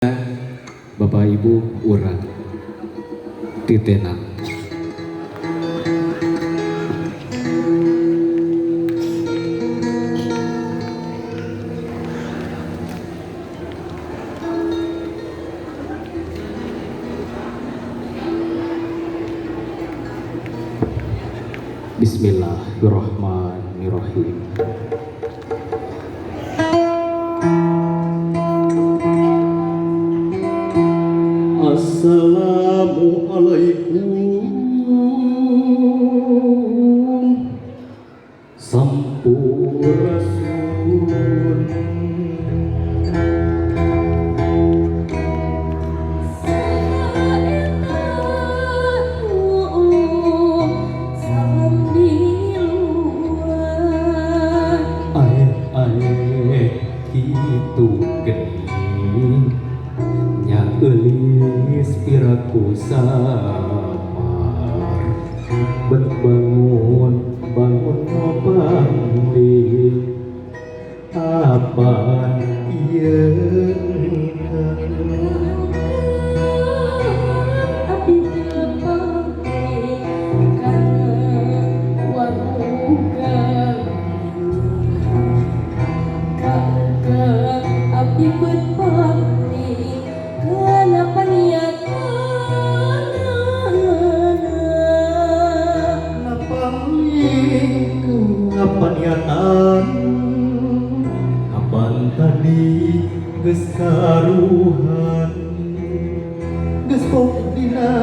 Bapak Ibu urang titenang. Bismillahirrahmanirrahim. Assalamualaikum Sampurasun. Kitu geni nya eulis piraku samar bet bangun nopangli apaan ieu niatan kapan tadi geus karuhan geus pok dina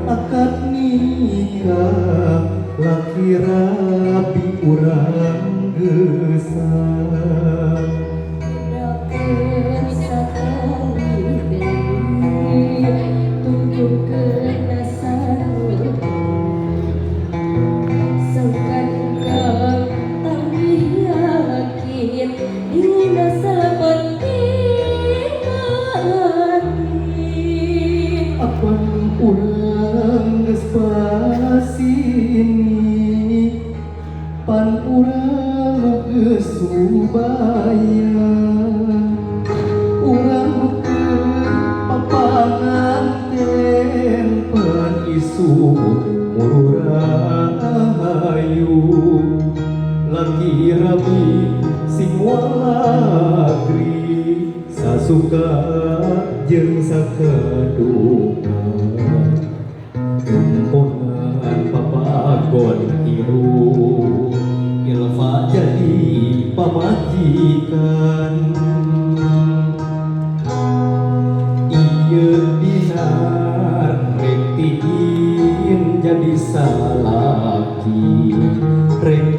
akad nikah laki rabi urang geusah urang geus pasini pan urang geus subaya urang bukeun papanganten pan isu murahayu laki rabi sing walagri sasuka jeung sakaduka tumpongan papagon iru ilfa jadi pamajikan ieu dinar rek tihim jadi salaki rek